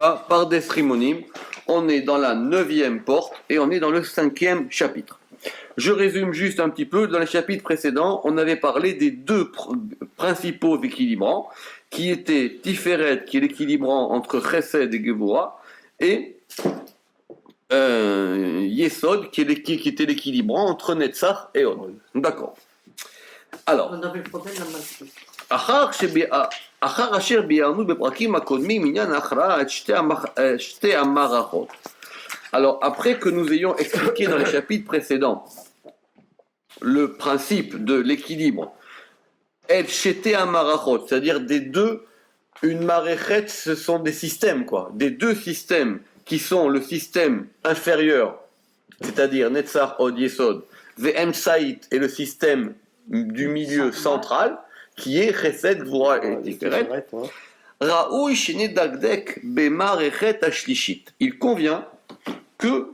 Par des Rimonim, on est dans la 9e porte et on est dans le 5e chapitre. Je résume juste un petit peu. Dans les chapitres précédents, on avait parlé des deux principaux équilibrants, qui étaient Tiferet, qui est l'équilibrant entre Chesed et Gevura, et Yesod, qui était l'équilibrant entre Netzach et Od. D'accord. Alors, On avait le problème de la masque. אחר אשר ביארנו בפרקים הקודמים עניין ההכרעה את שתי המערכות. Alors, après que nous ayons expliqué dans les chapitres précédents le principe de l'équilibre, et shete amarachot, c'est-à-dire des deux, une maréchet, ce sont des systèmes, quoi, des deux systèmes qui sont le système inférieur, c'est-à-dire Netzach Od Yesod, Ve'em Saït, et le système du milieu central, qui est Chesed, Gvura et Tiferet. Raoui shenedagdek bemarechet ashlishit. Il convient que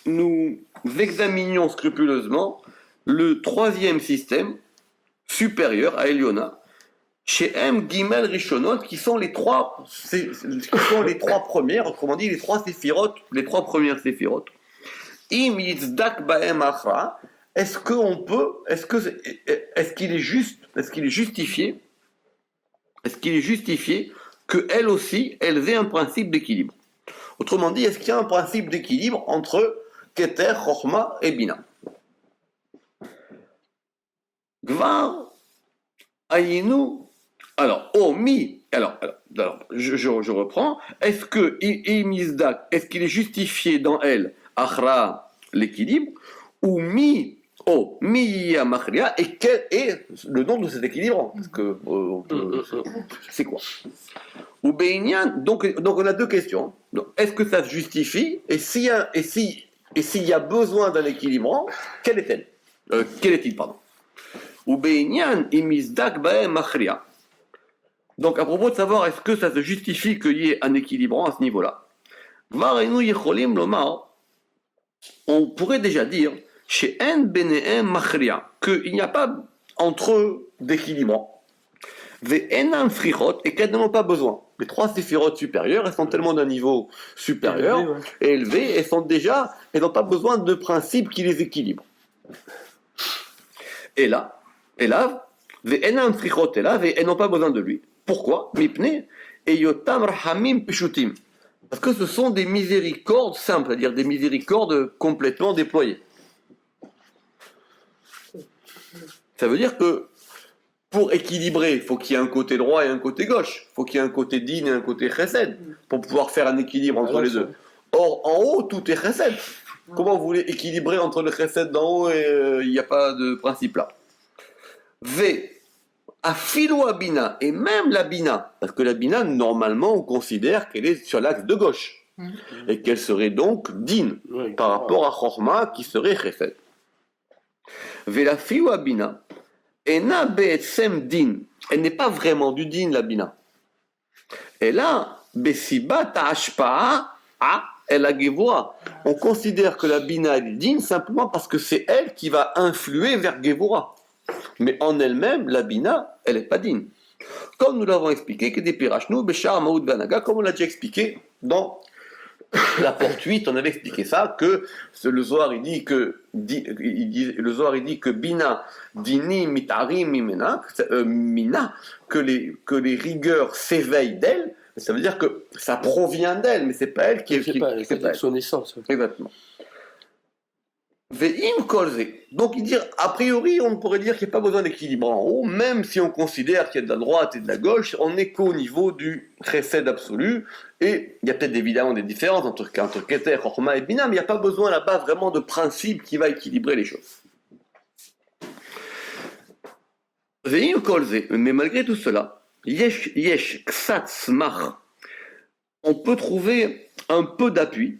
nous examinions scrupuleusement le troisième système supérieur à Eliona, chez M. Gimel Rishonot, qui sont les trois premières, autrement dit les trois séphirotes, les trois premières séphirotes. Im yitzdak baem achra. Est-ce qu'il est justifié qu'elles aussi, elles aient un principe d'équilibre? Autrement dit, est-ce qu'il y a un principe d'équilibre entre Keter, Chochma et Bina? Gvar, Ayinu, alors, je reprends. Est-ce qu'il est justifié dans elle, Achra, l'équilibre, ou Miya Machria, et quel est le nom de cet équilibrant? Parce que c'est quoi? Ou Beinian, donc on a deux questions. Donc, est-ce que ça se justifie? Et s'il y a besoin d'un équilibrant, quel est-il, pardon? Ou Beinian imizdak baem Machria. Donc à propos de savoir est-ce que ça se justifie qu'il y ait un équilibrant à ce niveau-là, on pourrait déjà dire chez En Benehem Machria, qu'il n'y a pas entre eux d'équilibrant. Ve'enam Frichot, et qu'elles n'en ont pas besoin. Les trois séphirotes supérieures, elles sont tellement d'un niveau supérieur et élevé, elles n'ont pas besoin de principes qui les équilibrent. Et là, Ve'enam Frichot, elles n'ont pas besoin de lui. Pourquoi? Mipne et Yotam Rahamim Pishutim. Parce que ce sont des miséricordes simples, c'est-à-dire des miséricordes complètement déployées. Ça veut dire que pour équilibrer, il faut qu'il y ait un côté droit et un côté gauche. Il faut qu'il y ait un côté din et un côté chesed pour pouvoir faire un équilibre entre les deux. Or, en haut, tout est chesed. Comment vous voulez équilibrer entre le chesed d'en haut et il n'y a pas de principe là? V. Afilo Abina, et même la Bina, parce que la Bina, normalement, on considère qu'elle est sur l'axe de gauche, et qu'elle serait donc din, par rapport à Chorma, qui serait Chesed. Velafilo Abina, Ena Be'etsem din, elle n'est pas vraiment du din, la Bina. Et là, Besiba Ta'ashpa'a, elle a Gevura. On considère que la Bina est din simplement parce que c'est elle qui va influer vers Gevura. Mais en elle-même, la Bina, elle n'est pas digne. Comme nous l'avons expliqué, que des Pirachnou, Béchar, Maoud, Banaga, comme on l'a déjà expliqué dans la porte 8, on avait expliqué ça, que le Zohar, il dit que Bina, Dini, Mitari, Mina, que les rigueurs s'éveillent d'elle, ça veut dire que ça provient d'elle, mais c'est pas elle qui est. C'est pas son essence. Exactement. Donc, a priori, on pourrait dire qu'il n'y a pas besoin d'équilibre en haut, même si on considère qu'il y a de la droite et de la gauche, on n'est qu'au niveau du chesed absolu, et il y a peut-être évidemment des différences entre Keter, Chochma et Bina, mais il n'y a pas besoin là-bas vraiment de principe qui va équilibrer les choses. Mais malgré tout cela, yesh ksat smach, on peut trouver un peu d'appui,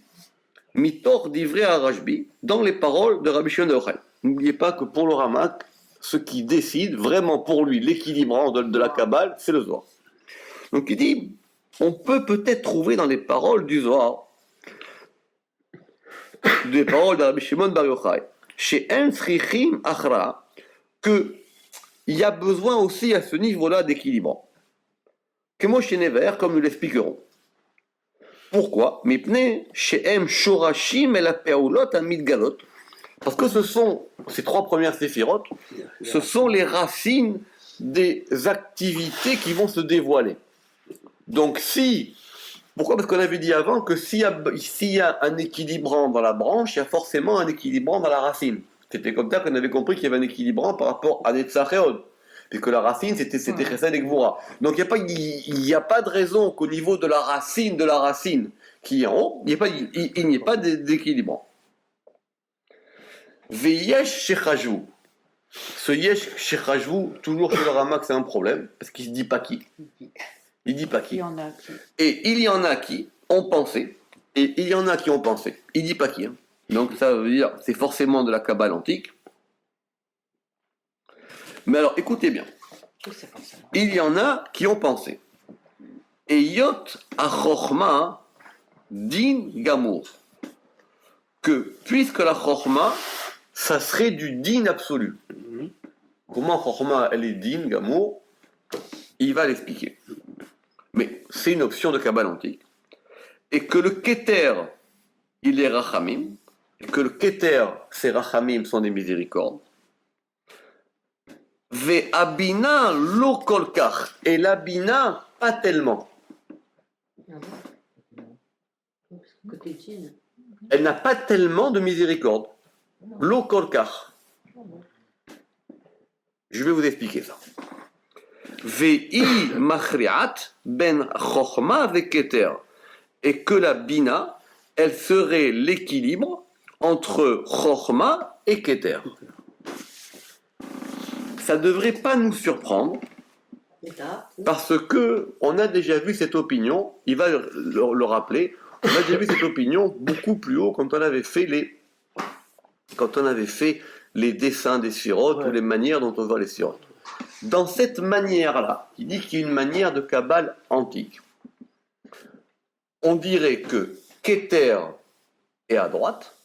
Mitor d'ivré à Rajbi, dans les paroles de Rabbi Shimon Yochai. N'oubliez pas que pour le Ramak, ce qui décide vraiment pour lui l'équilibrant de la Kabbale, c'est le Zohar. Donc il dit, on peut peut-être trouver dans les paroles du Zohar, des paroles de Rabbi Shimon Bar Yochai, chez En Srichim Achra, qu'il y a besoin aussi à ce niveau-là d'équilibrant. Comme nous l'expliquerons. Pourquoi? Mipnei she'em shorashim el ha'pe'ulot hamidgalot. Parce que ce sont, ces trois premières séphirotes, ce sont les racines des activités qui vont se dévoiler. Donc pourquoi? Parce qu'on avait dit avant que s'il y a un équilibrant dans la branche, il y a forcément un équilibrant dans la racine. C'était comme ça qu'on avait compris qu'il y avait un équilibrant par rapport à Netzach et Hod. Puisque la racine, c'était Chesed et Gvura. Donc il n'y a pas de raison qu'au niveau de la racine qui est en haut, il n'y ait pas d'équilibrant. Veyesh Shechajou. Ce Yesh Shechajou, toujours chez le Ramak, c'est un problème, parce qu'il ne dit pas qui. Il dit pas qui. Et il y en a qui ont pensé, et il y en a qui ont pensé. Il dit pas qui. Hein. Donc ça veut dire, c'est forcément de la Kabbale antique. Mais alors, écoutez bien. Il y en a qui ont pensé. Et Yot Achorma Din Gamour. Que, puisque la Chorma, ça serait du Din absolu. Comment Chorma, elle est Din Gamour? Il va l'expliquer. Mais c'est une option de Kabbale antique. Et que le Keter, il est Rachamim. Et que le Keter, ces Rachamim sont des miséricordes. Ve'abina lo kolkach. Et l'abina, pas tellement. Elle n'a pas tellement de miséricorde. Lo kolkach. Je vais vous expliquer ça. Ve'i machriat ben chochma ve'keter. Et que la bina, elle serait l'équilibre entre chochma et keter. Ça ne devrait pas nous surprendre, parce que on a déjà vu cette opinion, il va le rappeler, on a déjà vu cette opinion beaucoup plus haut quand on avait fait les dessins des sphirotes ou les manières dont on voit les sphirotes. Dans cette manière-là, il dit qu'il y a une manière de Kabbale antique. On dirait que Keter est à droite,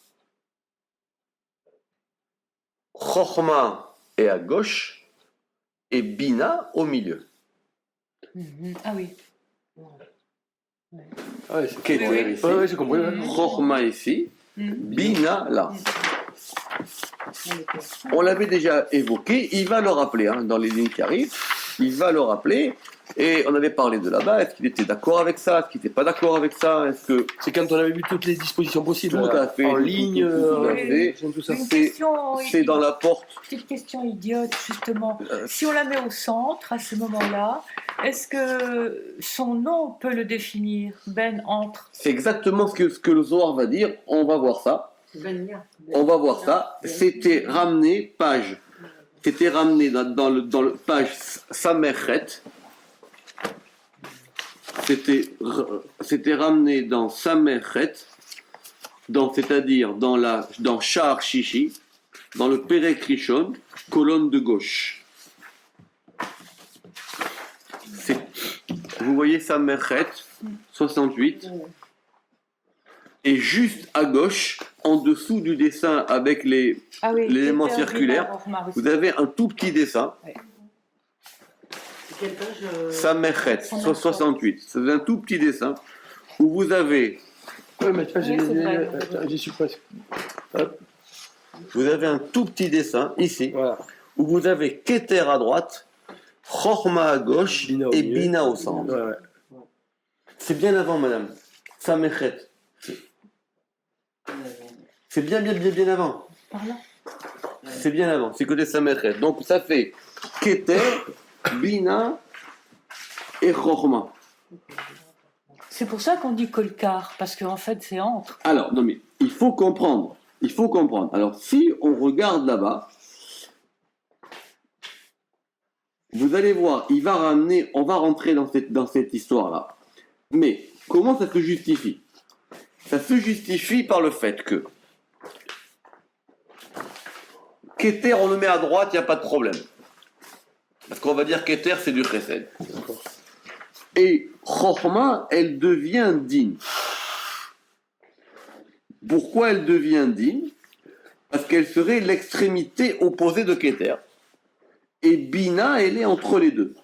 Chochma est à gauche, et Bina au milieu. Ah oui. Ah ouais, c'est Keter ici, j'ai compris. Chochma ici, Bina là. On l'avait déjà évoqué, il va le rappeler dans les lignes qui arrivent, il va le rappeler, et on avait parlé de là-bas, est-ce qu'il était d'accord avec ça, est-ce qu'il n'était pas d'accord avec ça, est-ce que... C'est quand on avait vu toutes les dispositions possibles. Tout à fait. En ligne, tout à fait. tout ça. C'est dans la porte. Petite question idiote, justement. Si on la met au centre, à ce moment-là, est-ce que son nom peut le définir? Ben entre. C'est exactement ce que le Zohar va dire, on va voir ça. On va voir ça. C'était ramené, c'était ramené dans le page Samerhet. C'était ramené dans Samerhet, c'est-à-dire dans Shar Shishi, dans le Perek Rishon, colonne de gauche. Vous voyez Samerhet, 68. Et juste à gauche, en dessous du dessin avec l'élément circulaire, vous avez un tout petit dessin. Samerhet, 68. C'est un tout petit dessin où vous avez. Oui, mais tu vois, j'y suis presque. Hop. Vous avez un tout petit dessin ici, Voilà. où vous avez Keter à droite, Chorma à gauche Bina au et milieu. Bina au centre. Ouais. C'est bien avant, madame. Samerhet. C'est bien avant. Par là. C'est bien avant. C'est côté Samerhet. Donc ça fait Keter, Bina et Chorma. C'est pour ça qu'on dit kolkar, parce qu'en fait c'est entre. Alors, non mais, il faut comprendre. Alors, si on regarde là-bas, vous allez voir, on va rentrer dans cette histoire-là. Mais, comment ça se justifie? Ça se justifie par le fait que Keter, on le met à droite, il n'y a pas de problème. Parce qu'on va dire Keter, c'est du chesed. Et Chochma, elle devient digne. Pourquoi elle devient digne? Parce qu'elle serait l'extrémité opposée de Keter. Et Bina, elle est entre les deux.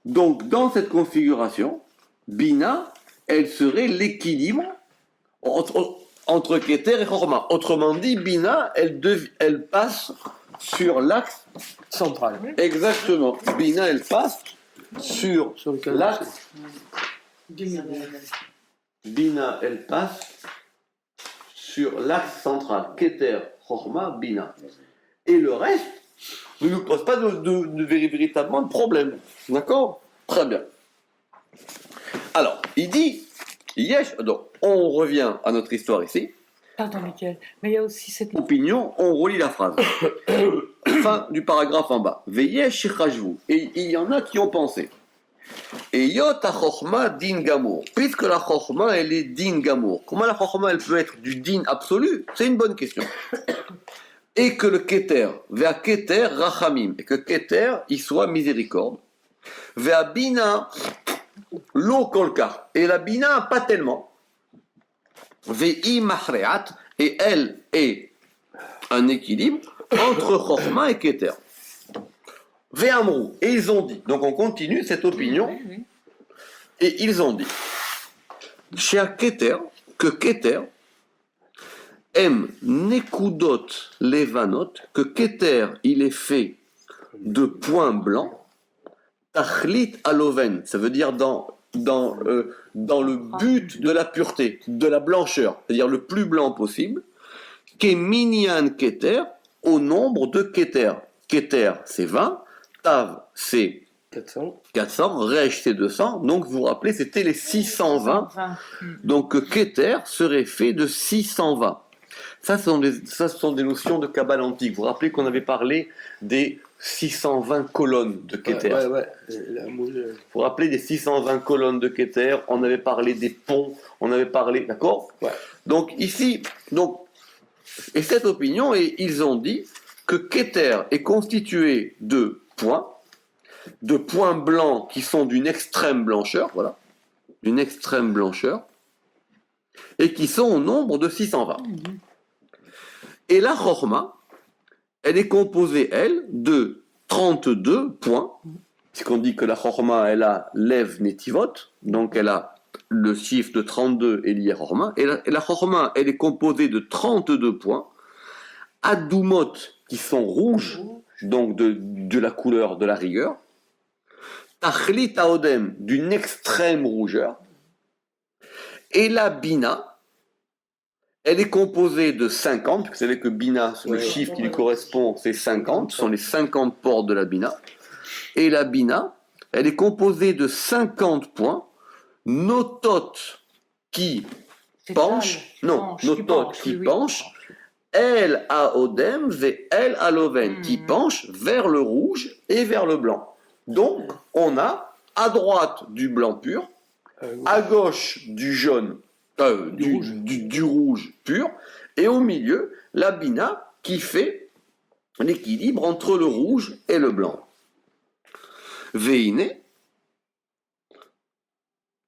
Donc, dans cette configuration, Bina, elle serait l'équilibre entre Keter et Chorma. Autrement dit, Bina, elle passe sur l'axe Central. exactement. Bina, elle passe sur lequel l'axe. Bina, elle passe sur l'axe central. Keter, Chorma, Bina. Et le reste ne nous pose pas véritablement de problème. D'accord? Très bien. Alors, il dit, Yesh, donc, on revient à notre histoire ici. Pardon, Michael, mais il y a aussi cette... Opinion, on relit la phrase. Fin du paragraphe en bas. Veyesh shichashvu. Et il y en a qui ont pensé. Et yot ha-chochma din gamour. Puisque la chochma, elle est din gamour. Comment la chochma, elle peut être du din absolu? C'est une bonne question. Et que le keter, vea keter rachamim. Et que keter, il soit miséricorde. Vea bina, lo kolka. Et la bina, pas tellement. Vei mahreat. Et elle est un équilibre entre chochma et keter. Ve'amrou, et ils ont dit, donc on continue cette opinion, et ils ont dit, chez Keter, que Keter aime nekudot levanot, que Keter, il est fait de points blancs, tachlit aloven, ça veut dire dans le but de la pureté, de la blancheur, c'est-à-dire le plus blanc possible, keminyan Keter, au nombre de Keter. Keter, c'est 20, Tav, c'est 400, Resh, c'est 200. Donc, vous vous rappelez, c'était les 620. Donc, Keter serait fait de 620. Ça, ce sont des notions de Kabbale antique. Vous vous rappelez qu'on avait parlé des 620 colonnes de Keter. Vous vous rappelez des 620 colonnes de Keter. On avait parlé des ponts. On avait parlé... D'accord? Donc, ici... et cette opinion, et ils ont dit que Keter est constitué de points blancs qui sont d'une extrême blancheur, voilà, d'une extrême blancheur, et qui sont au nombre de 620. Et la Chorma, elle est composée, elle, de 32 points, puisqu'on dit que la Chorma, elle a Lev Netivot, donc elle a le chiffre de 32 est lié à Chorma, et la Chorma, elle est composée de 32 points, Adoumot, qui sont rouges, donc de la couleur de la rigueur, Tachlit Aodem, d'une extrême rougeur, et la Bina, elle est composée de 50, vous savez que Bina, le chiffre qui lui correspond, c'est 50, ce sont les 50 portes de la Bina, et la Bina, elle est composée de 50 points, Notot qui penche, El à Odem et El à Loven, qui penche vers le rouge et vers le blanc. Donc, on a à droite du blanc pur, à gauche du jaune, du rouge pur, et au milieu, la Bina qui fait l'équilibre entre le rouge et le blanc. Veine,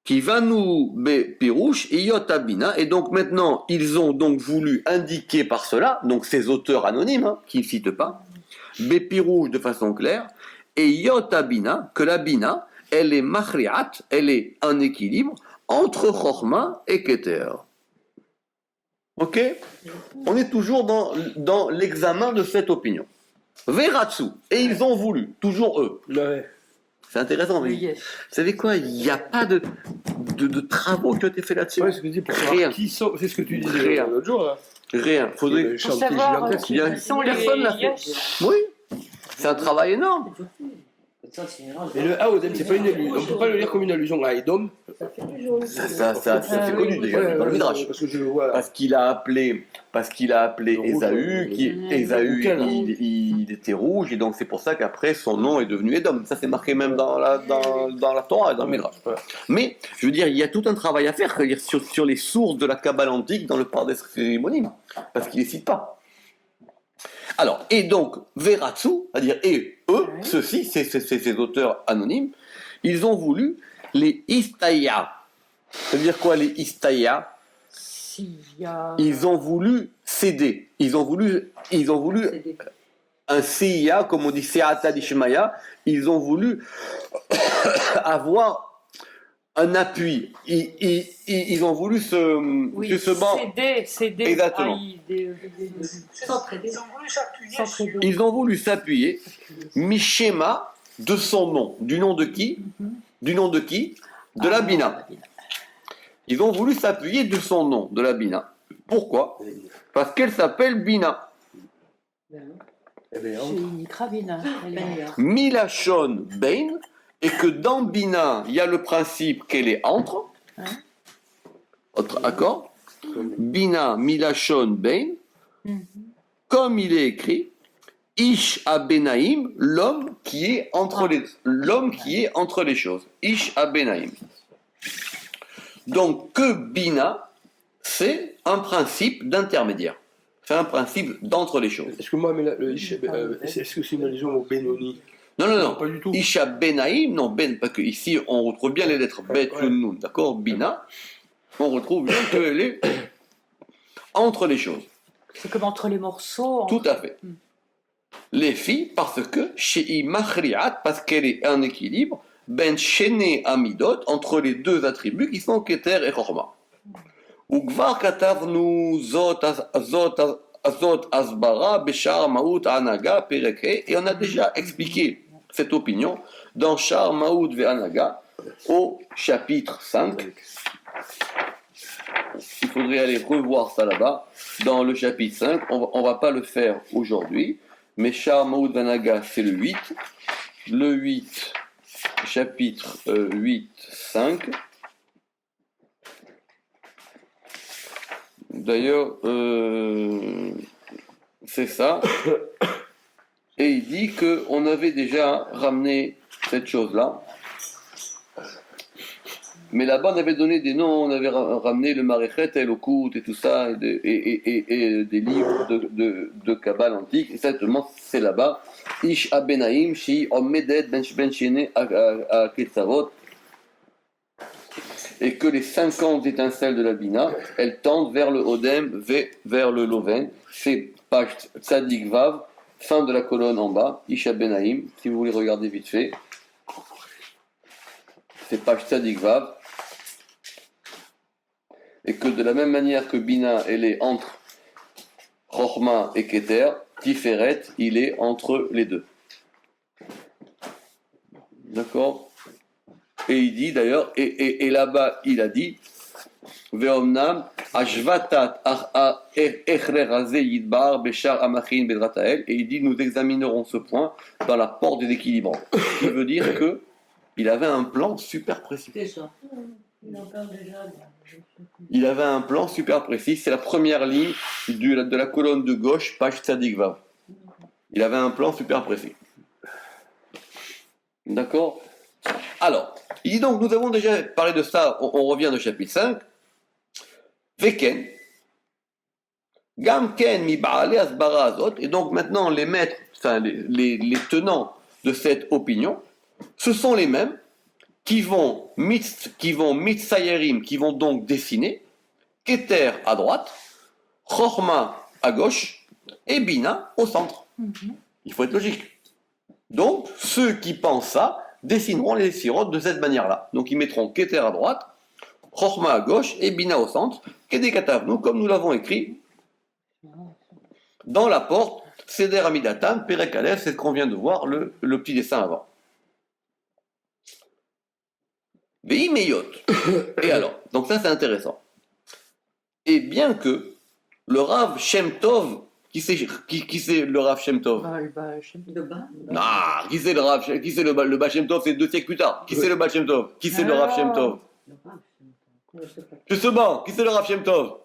qui va nous pirouche et yotabina, et donc maintenant ils ont donc voulu indiquer par cela, donc ces auteurs anonymes qui ne citent pas, pirouche de façon claire, et yotabina, que la bina, elle est machriat, elle est un équilibre entre chorma et keter. Ok? On est toujours dans l'examen de cette opinion. Veratsu, et ils ont voulu, toujours eux. C'est intéressant, mais vous savez quoi, il n'y a pas de travaux qui ont été faits là-dessus. Rien. C'est ce que tu disais l'autre jour. Là. Rien. Faudrait savoir qui sont personne l'a fait. Oui, c'est un travail énorme. Mais le Aodem, c'est pas une allusion. On ne peut pas le lire comme une allusion à Edom. Ça c'est connu déjà, dans le Midrash. Parce qu'il a appelé Ésaü, Ésaü il était rouge, et donc c'est pour ça qu'après son nom est devenu Edom. Ça c'est marqué même dans la Torah et dans le Midrash. Mais, je veux dire, il y a tout un travail à faire sur les sources de la Kabbale antique dans le Pardes Chayrim, parce qu'il ne les cite pas. Alors, et donc, Veratsu, c'est-à-dire, et eux, ceux-ci, ces auteurs anonymes, ils ont voulu les Istaya. C'est-à-dire quoi, les Istaya? Ils ont voulu céder. Ils ont voulu un Siya, comme on dit Seata d'Ishmaïa. Ils ont voulu avoir un appui. Ils ont voulu Oui, justement. céder Exactement. s'entraider. S'entraider. Ils ont voulu s'appuyer, Mishema, de son nom. Du nom de qui? Du nom de qui? De la Bina. Ils ont voulu s'appuyer de son nom, de la Bina. Pourquoi? Parce qu'elle s'appelle Bina. Milachon Bain, et que dans Bina, il y a le principe qu'elle est entre. Autre accord? Bina Milachon Bain, comme il est écrit, Ish Abenaim, l'homme qui est entre les choses. Ish Abenaim. Donc que Bina, c'est un principe d'intermédiaire. C'est un principe d'entre les choses. Est-ce que moi, mais le Ish, est-ce que c'est une allusion au Benoni? Non. Pas du tout. Isha Benaim, non, Ben, parce que ici on retrouve bien les lettres Bet, Nun, d'accord? Bina, on retrouve bien qu'elle est entre les choses. C'est comme entre les morceaux. Tout à fait. Les filles, parce que Shei Machriat, parce qu'elle est un équilibre, Ben Shene Amidot, entre les deux attributs qui sont Keter et Chorma. Ugvar Katavnu Zot Asbara, Beshar Maout Anaga, Pereke, et on a déjà expliqué cette opinion dans Shar Maout ve Anaga au chapitre 5. Il faudrait aller revoir ça là-bas dans le chapitre 5. On va pas le faire aujourd'hui, mais Shar Maout ve Anaga c'est le 8. Le 8, chapitre 8, 5. D'ailleurs, c'est ça. Et il dit qu'on avait déjà ramené cette chose-là. Mais là-bas, on avait donné des noms, on avait ramené le Maréchet, et le Kout et tout ça, et des livres de Kabbale antique. Et certainement, c'est là-bas. Ish Abenaim, Shi Omedet Ben Shene à Ketzavot. Et que les 50 étincelles de la Bina, elles tendent vers le Odem, vers le Loven. C'est page Tzadik Vav, fin de la colonne en bas, Isha Benaim, si vous voulez regarder vite fait. C'est page Tzadik Vav. Et que de la même manière que Bina, elle est entre Chochma et Keter, Tiferet, il est entre les deux. D'accord? Et il dit d'ailleurs, et là-bas il a dit, Veomnam, Ashvatat Echreraze Yidbar Beshar Amachin Bedratael, et il dit, nous examinerons ce point dans la porte des équilibrants. Ce qui veut dire que il avait un plan super précis. C'est ça. Il en parle déjà. Il avait un plan super précis, c'est la première ligne de la colonne de gauche, page Tzadik Vav. Il avait un plan super précis. D'accord? Alors, il dit donc, nous avons déjà parlé de ça, on revient au chapitre 5. Veken, Gamken mi Baale Asbara Azot, et donc maintenant les maîtres, enfin les tenants de cette opinion, ce sont les mêmes qui vont mitzayerim, qui vont donc dessiner, Keter à droite, Chorma à gauche, et Bina au centre. Il faut être logique. Donc, ceux qui pensent ça, dessineront les sirotes de cette manière-là. Donc ils mettront Keter à droite, Chochma à gauche et Bina au centre, Kedekatavnu, comme nous l'avons écrit dans la porte, Seder Amidatan, Perek Aleph, c'est ce qu'on vient de voir, le petit dessin avant. Veimeyot. Et alors, donc ça c'est intéressant. Et bien que le Rav Shem Tov, qui c'est le Rav Shem Tov? De bas. Non, qui c'est le Baal Shem Tov? C'est 2 siècles plus tard. Qui c'est le Baal Shem Tov? Qui c'est le Rav Shem Tov? Justement, qui c'est le Rav Shem Tov?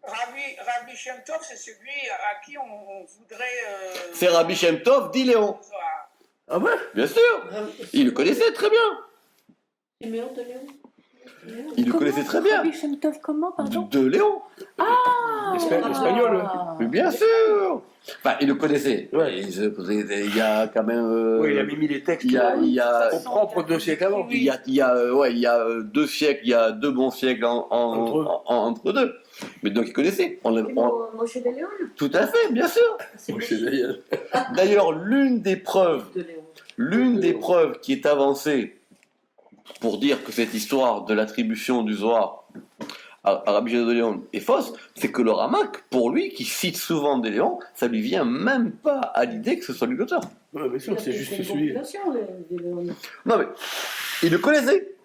Rabbi Shem Tov, c'est celui à qui on voudrait... C'est Rabbi Shem Tov, dit Léon. Ah ouais? Bien sûr. Il le connaissait très bien. Siméon de Léon. Il le connaissait très bien. Rabbi Shem Tov, comment, pardon? De Léon. L'espagnol. Mais bien sûr. Enfin, il le connaissait. Ouais. Il y a quand même... Oui, il avait mis les textes il y a au propre 2 siècles avant. il y a 2 siècles, il y a 2 bons siècles entre deux. Mais donc il connaissait. Moshe de Léon. Tout à fait, bien sûr. C'est Oui, Moshe c'est d'ailleurs. D'ailleurs, l'une des preuves de Léon. qui est avancée pour dire que cette histoire de l'attribution du Zohar à Rabbi Shimon de Léon est fausse, c'est que le Ramak, pour lui, qui cite souvent des Léons, ça lui vient même pas à l'idée que ce soit lui l'auteur. Ouais, bien sûr, c'est juste celui. Non mais, il le connaissait.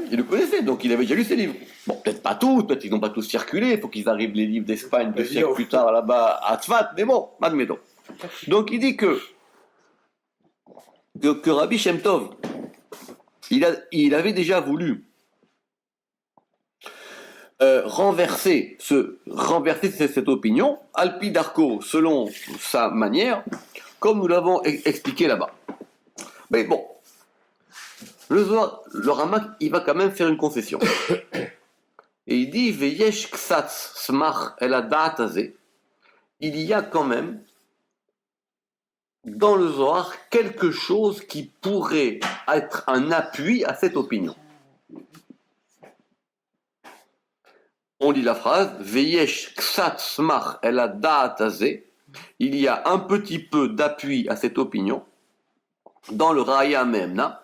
Il le connaissait, donc il avait déjà lu ses livres. Bon, peut-être pas tous, peut-être qu'ils n'ont pas tous circulé, il faut qu'ils arrivent les livres d'Espagne 2 siècles plus tard là-bas à Tzfat, mais bon, admettons. Donc il dit que Rabbi Shem Tov, il avait déjà voulu renverser cette opinion, Alpi Darko, selon sa manière, comme nous l'avons expliqué là-bas. Mais bon, le Zohar, le Ramak, il va quand même faire une concession. Et il dit, Veyesh ksatz smach el hadat hazeh, il y a quand même dans le Zohar quelque chose qui pourrait être un appui à cette opinion. On lit la phrase Veyesh ksat smach el hadat hazeh, il y a un petit peu d'appui à cette opinion dans le Raya Memna,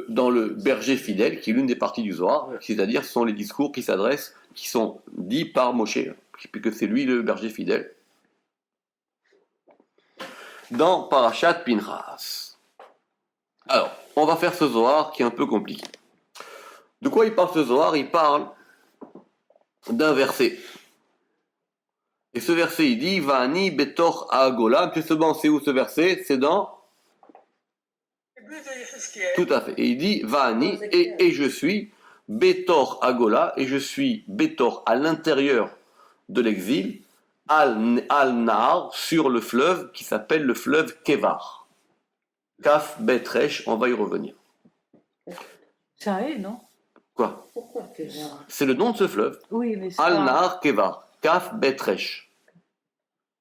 dans le berger fidèle, qui est l'une des parties du Zohar, c'est-à-dire ce sont les discours qui sont dits par Moshe, puisque c'est lui le berger fidèle. Dans Parashat Pinchas. Alors, on va faire ce Zohar qui est un peu compliqué. De quoi il parle ce Zohar? Il parle d'un verset. Et ce verset, il dit Va'ani betor ha'agola. C'est où ce verset? C'est dans... Tout à fait. Et il dit Va'ani, et je suis betor ha'agola, et je suis betor à l'intérieur de l'exil, al-Nahar, sur le fleuve qui s'appelle le fleuve Kevar. Kaf Betresh, on va y revenir. Ça est, non? Quoi? Pourquoi Kevar? C'est le nom de ce fleuve. Oui, mais c'est Al-Nahar Kevar. Kaf Betresh.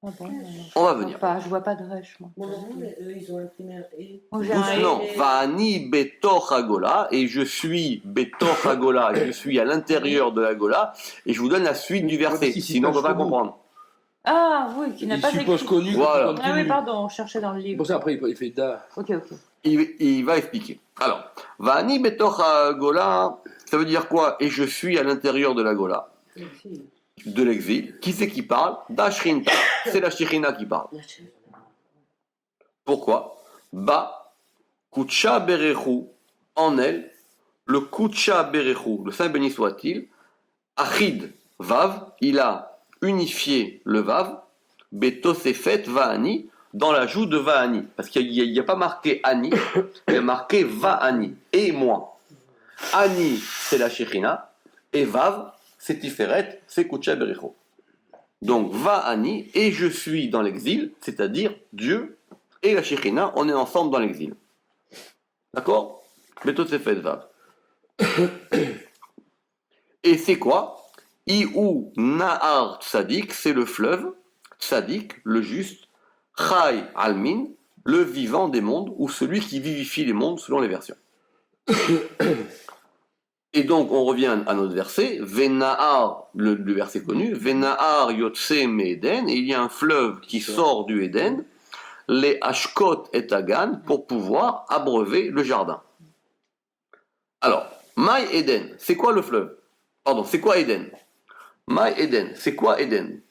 Ah bon, non, On va venir. je vois pas de rêche, moi. Moi non plus, mais eux, ils ont imprimé un et. Moi, j'ai un Non, et- Va'ani betor hagola, et je suis betor hagola, je suis à l'intérieur de la gola, et je vous donne la suite du verset, si, sinon on ne peut pas jusqu'au bout. comprendre. Ah oui, qui n'a Il pas suppose écrit. connu. Voilà. qu'il Ah oui, continue. pardon, on cherchait dans le C'est livre. pour ça, après, il fait da. Ok. Il va expliquer. Alors, Va'ani betor hagola, ça veut dire quoi? Et je suis à l'intérieur de la gola, de l'exil. Qui c'est qui parle? Dashrinta, c'est la Shekhinah qui parle. Pourquoi? Ba, Kutsha Berechu, en elle, le Kutsha Berechu, le Saint béni soit-il, Achid, Vav, il a unifié le Vav, Betosefet Va'ani, dans l'ajout de Va'ani. Parce qu'il n'y a pas marqué Ani, il y a marqué Va'ani, et moi. Ani, c'est la Shekhinah, et Vav, c'est Tiferet, c'est Kutsha Berechu. Donc Va'ani, et je suis dans l'exil, c'est-à-dire Dieu et la Shekhinah, on est ensemble dans l'exil. D'accord? Betosefet Vav. Et c'est quoi? Iou Nahar Tzadik, c'est le fleuve, Tzadik, le juste, Chai Almin, le vivant des mondes, ou celui qui vivifie les mondes selon les versions. Et donc on revient à notre verset, Venahar, le verset connu, Venahar Yotse Me'Eden, et il y a un fleuve qui sort du Éden, les Ashkot et Agan, pour pouvoir abreuver le jardin. Alors, Maï Eden, c'est quoi le fleuve? Pardon, c'est quoi Eden? Maï Eden, c'est quoi Eden?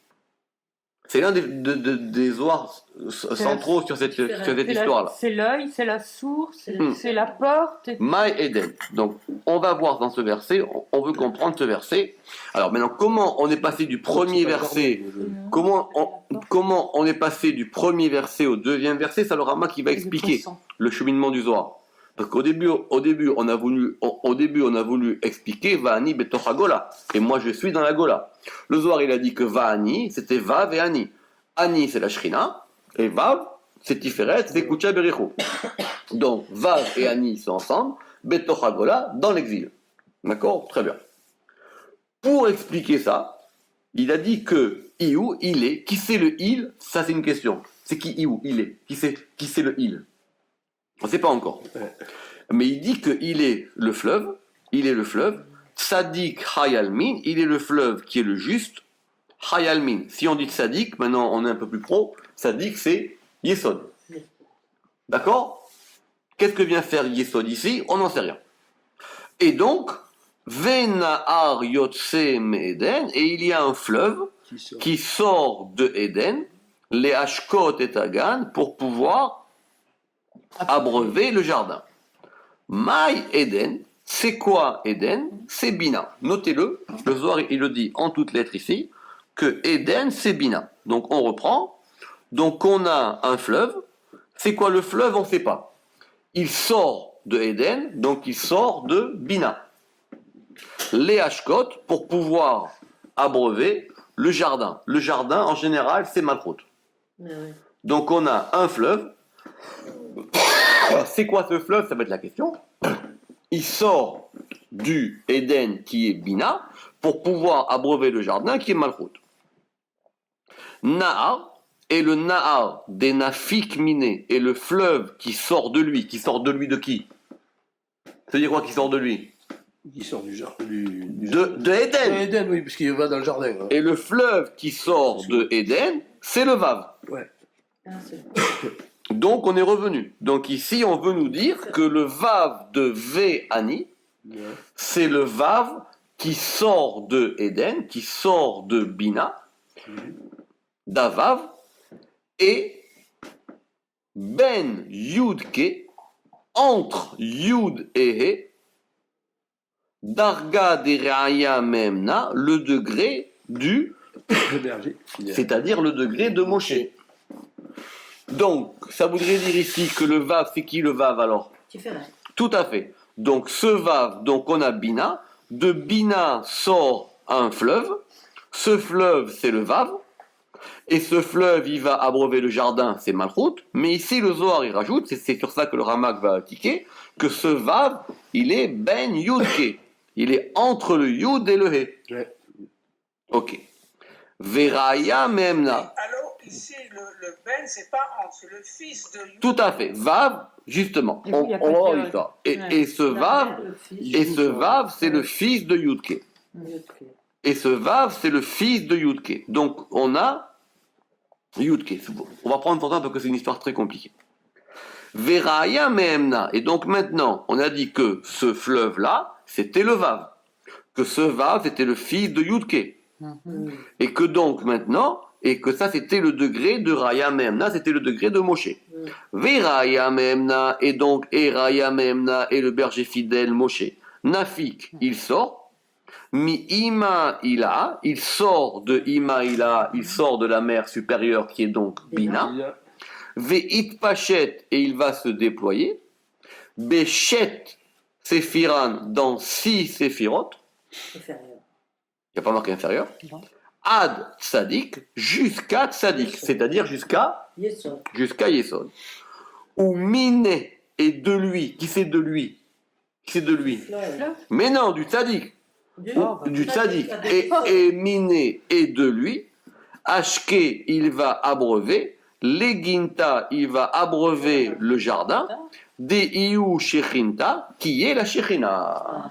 C'est l'un des Zohars centraux sur cette histoire-là. C'est l'œil, c'est la source, c'est la porte. Maï Eden. Donc, on va voir dans ce verset, on veut comprendre ce verset. Alors maintenant, comment on est passé du premier verset, comment on est passé du premier verset au deuxième verset, c'est le Rama qui va expliquer le cheminement du Zohar. Parce qu'au début, on a voulu expliquer Va'ani betor hagola. Et moi, je suis dans la gola. Le Zohar, il a dit que Va'ani, c'était Vav et Ani. Ani, c'est la Shrina. Et Vav, c'est Tiferet, c'est Kutsha Berechu. Donc, Vav et Ani sont ensemble. Betor hagola, dans l'exil. D'accord? Très bien. Pour expliquer ça, il a dit que Iou, il est. Qui c'est le il? Ça, c'est une question. C'est qui Iou, il est? Qui c'est le il? On ne sait pas encore. Mais il dit qu'il est le fleuve, Tzadik Hayalmin, il est le fleuve qui est le juste, Hayalmin. Si on dit Tzadik, maintenant on est un peu plus pro, Tzadik c'est Yesod. D'accord? Qu'est-ce que vient faire Yesod ici? On n'en sait rien. Et donc, Venahar Yotse Eden, et il y a un fleuve qui sort de Éden, les Ashkot et Tagan, pour pouvoir abreuver le jardin. Maï Eden, c'est quoi Éden? C'est Bina. Notez-le, le Zohar il le dit en toutes lettres ici, que Éden c'est Bina. Donc on reprend, donc on a un fleuve, c'est quoi le fleuve? On ne sait pas. Il sort de Éden, donc il sort de Bina. Les Ashkot pour pouvoir abreuver le jardin. Le jardin en général c'est Malchut. Donc on a un fleuve. C'est quoi ce fleuve? Ça va être la question. Il sort du Éden qui est Bina pour pouvoir abreuver le jardin qui est Malchut. Nahar est le Nahar des Nafik Miné et le fleuve qui sort de lui. Qui sort de lui de qui? Ça veut dire quoi qui sort de lui? Qui sort du jardin. De Éden. Éden, oui, parce qu'il va dans le jardin. Hein. Et le fleuve qui sort de Éden, c'est le Vav. Ouais. Donc on est revenu. Donc ici on veut nous dire que le Vav de Ve'ani, c'est le Vav qui sort de Éden, qui sort de Bina, d'Avav, et Ben Yudke, entre Yud et He, Darga de Reaya Memna, le degré du, Le berger. c'est-à-dire le degré de Moshe. Donc, ça voudrait dire ici que le Vav, c'est qui le Vav alors? Tout à fait. Donc, ce Vav, donc on a Bina. De Bina sort un fleuve. Ce fleuve, c'est le Vav. Et ce fleuve, il va abreuver le jardin, c'est Malchut. Mais ici, le Zohar, il rajoute, c'est sur ça que le Ramak va tiquer, que ce Vav, il est Ben Yudke. Il est entre le Yud et le He. Ouais. Ok. Veraya Memna. Alors, ici, le Ben, c'est pas entre, c'est le fils de Yud. Tout à fait. Vav, justement. Du coup, On il y a va pas de voir période. l'histoire. Ouais. Et ce Vav, c'est le fils de Yudke. Et ce Vav, c'est le fils de Yudke. Donc, on a Yudke. On va prendre son temps parce que c'est une histoire très compliquée. Veraya Mehemna. Et donc maintenant, on a dit que ce fleuve-là, c'était le Vav. Que ce Vav, c'était le fils de Yudke. Et que donc maintenant, et que ça c'était le degré de Raya Mehemna, c'était le degré de Moshe. Veraya Mehemna, et donc Raya Mehemna est le berger fidèle Moshe. Nafik, il sort. Mi Ima Ila, il sort de Ima Ila, il sort de la mer supérieure qui est donc Bina. Ve'it Pachet, et il va se déployer. Bechet Sephiran, dans 6 séphirot. Il n'y a pas marqué inférieur. Non. Ad Tzadik, jusqu'à Tzadik, c'est-à-dire jusqu'à Yesod. Ou Mine, et de lui, qui c'est de lui? Qui c'est de lui? Mais non, du Tzadik. Du Tzadik. Et Mine, et de lui. Ashke, il va abreuver. Leginta, il va abreuver le jardin. Deiu Shechinta, qui est la Shechina.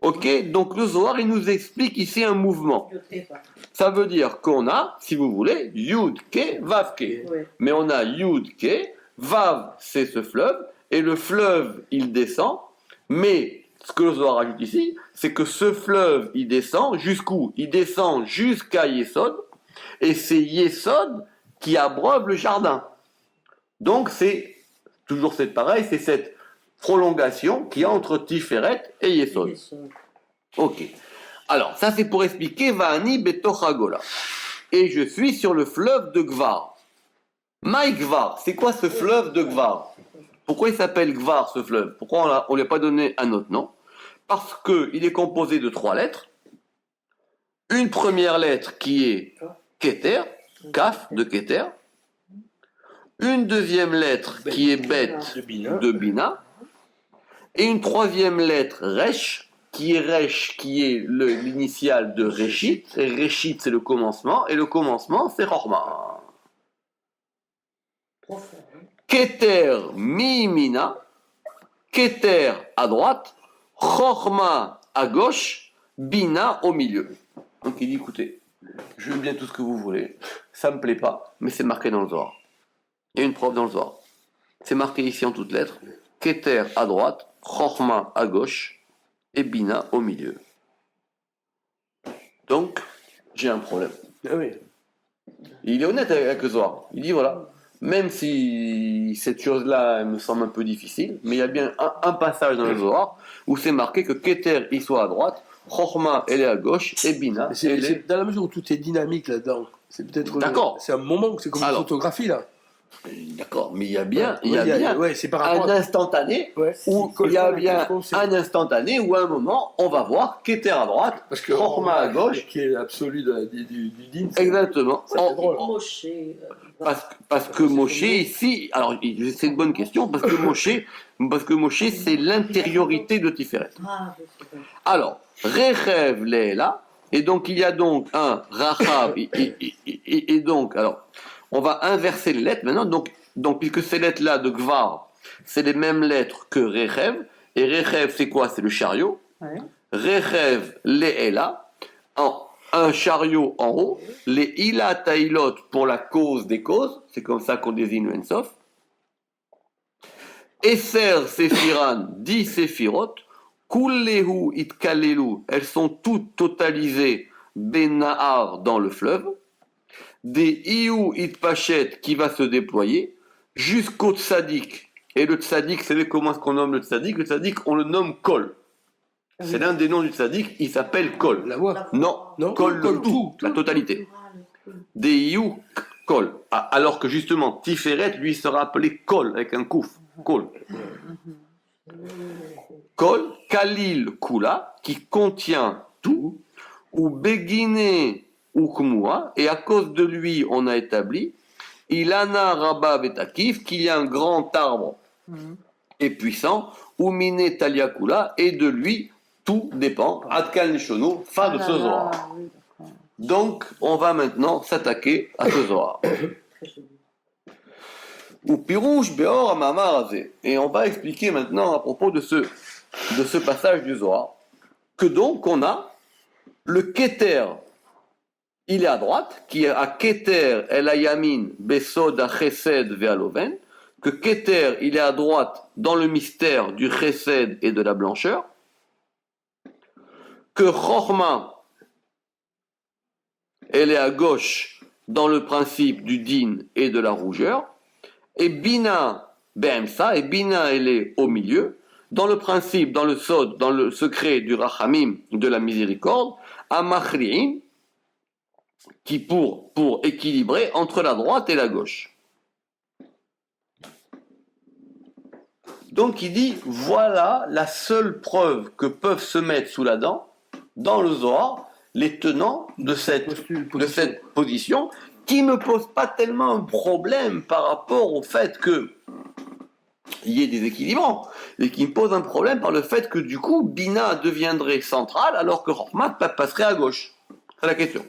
Ok, donc le Zohar, il nous explique ici un mouvement. Ça veut dire qu'on a, si vous voulez, Yud, Ke, Vav, Ke. Mais on a Yud, Ke, Vav, c'est ce fleuve, et le fleuve, il descend. Mais ce que le Zohar ajoute ici, c'est que ce fleuve, il descend jusqu'où? Il descend jusqu'à Yesod, et c'est Yesod qui abreuve le jardin. Donc c'est toujours cette pareil, c'est cette prolongation qui est entre Tiferet et Yesod. Ok. Alors, ça c'est pour expliquer Va'ani Betoch Hagola. Et je suis sur le fleuve de Gvar. Maï Gvar, c'est quoi ce fleuve de Gvar? Pourquoi il s'appelle Gvar ce fleuve? Pourquoi on ne lui a pas donné un autre nom? Parce qu'il est composé de 3 lettres. Une première lettre qui est Keter, Kaf de Keter. Une deuxième lettre qui est Bet de Bina. Et une troisième lettre, Resh, qui est l'initiale de Reshit. Et Reshit, c'est le commencement, et le commencement, c'est Chorma. Keter mi-mina, Keter à droite, Chorma à gauche, Bina au milieu. Donc il dit, écoutez, je veux bien tout ce que vous voulez, ça me plaît pas, mais c'est marqué dans le Zohar. Il y a une preuve dans le Zohar. C'est marqué ici en toutes lettres, Keter à droite, Chochma à gauche et Bina au milieu. Donc, j'ai un problème. Ah oui. Il est honnête avec le Zohar. Il dit voilà, même si cette chose-là elle me semble un peu difficile, mais il y a bien un passage dans le Zohar où c'est marqué que Keter il soit à droite, Chochma elle est à gauche et Bina Mais c'est, elle est... c'est dans la mesure où tout est dynamique là-dedans. C'est peut-être. D'accord. C'est un moment, c'est comme une Alors. photographie là. D'accord, mais il y a bien, Ouais, c'est par un rapport à. instantané Ouais. où Colle il y a pas la bien question, c'est- un instantané où à un moment on va voir Keter à droite, Parce que. Chochma à gauche. Qui est l'absolu du din. c'est- Exactement. Ça fait drôle. Moshe. Parce que Moshe ici, alors c'est une bonne question, parce que Moshe c'est l'intériorité de Tiferet. Ah, je sais pas. Alors, Rechev Leela, et donc il y a donc un Rachab, et donc, alors, on va inverser les lettres maintenant, donc puisque ces lettres-là de Gvar, c'est les mêmes lettres que Rechev, et Rechev c'est quoi? C'est le chariot. Ouais. Rechev Leela, un chariot en haut, les Ila Tailot pour la cause des causes, c'est comme ça qu'on désigne le Ensof. Esser Sephiran, 10 Sephirot, Kullehu Itkalelu, elles sont toutes totalisées Benahar dans le fleuve, des Iou Itpachet qui va se déployer, jusqu'au Tzadik. Et le Tzadik, vous savez comment est-ce qu'on nomme le Tzadik? Le Tzadik, on le nomme Kol. C'est l'un des noms du Tzadik, il s'appelle Kol. La voix. Non, Non, Kol le Kol, tout, la totalité. Des Iou Kol. Ah, alors que justement, Tiferet, lui, sera appelé Kol, avec un kouf. Kol. Kol, Kalil Kula, qui contient tout, ou Begine Ukmua, et à cause de lui, on a établi, Ilana Rabba Betakif, qu'il y a un grand arbre et puissant, ou Mine Taliakula, et de lui, tout dépend. Adkal Nishono, fin de ce Zohar. Donc, on va maintenant s'attaquer à ce Zohar. Ou Pirouche Beor Amamar Azé. Et on va expliquer maintenant à propos de ce passage du Zohar, que donc on a le Keter, il est à droite, qui est à Keter El Ayamin Besod Chesed Ve'aloven, que Keter, il est à droite dans le mystère du Chesed et de la blancheur, que Chochma, elle est à gauche dans le principe du din et de la rougeur, et Bina Be'emsa, et Bina elle est au milieu, dans le principe, dans le sod, dans le secret du Rachamim, de la miséricorde, à Machri'in, qui pour équilibrer entre la droite et la gauche. Donc il dit, voilà la seule preuve que peuvent se mettre sous la dent, dans le Zohar, les tenants de cette position, qui ne me pose pas tellement un problème par rapport au fait que il y ait des équilibrants, et qui me pose un problème par le fait que du coup, Bina deviendrait centrale alors que Chochma passerait à gauche. C'est la question.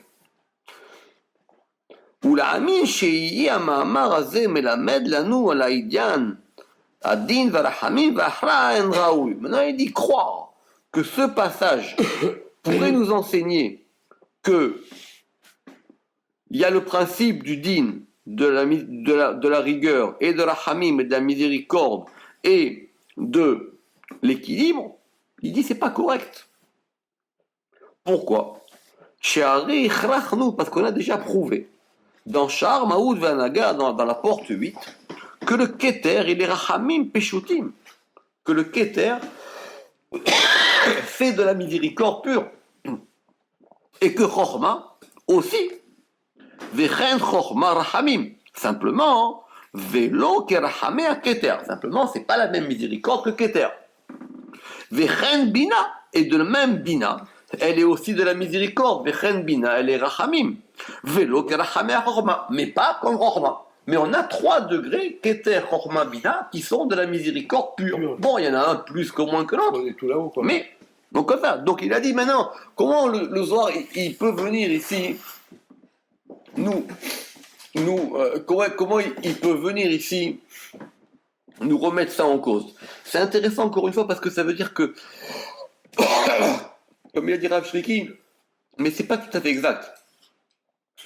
ולהאמין שיהיה המאמר הזה מלמד לנו על העניין הדין והרחמים וההכרעה אין ראוי. Maintenant il dit croire que ce passage pourrait nous enseigner que il y a le principe du din, de la rigueur et de la hamim et de la miséricorde et de l'équilibre. Il dit c'est pas correct. Pourquoi? Parce qu'on a déjà prouvé dans Shar Maoud Vanaga, dans la porte 8, que le Keter, il est Rachamim Peshutim, que le Keter fait de la miséricorde pure, et que Chochma aussi, Vechen Chochma Rachamim, simplement, Velo Kerachamé à Keter, simplement, c'est pas la même miséricorde que Keter. Vechen Bina, et de la même Bina, elle est aussi de la miséricorde, Vechen Bina, elle est Rachamim. Velo Kerachamé à Chochma, mais pas comme Chochma. Mais on a 3 degrés, Keter, Chochma, Bina, qui sont de la miséricorde pure. Bon, il y en a un plus que moins que l'autre. On est tout là-haut, quoi. Mais, donc comme ça. Donc il a dit maintenant, comment le Zohar, il peut venir ici, comment il peut venir ici nous remettre ça en cause. C'est intéressant encore une fois parce que ça veut dire que, comme il a dit Rav Shriki, mais c'est pas tout à fait exact,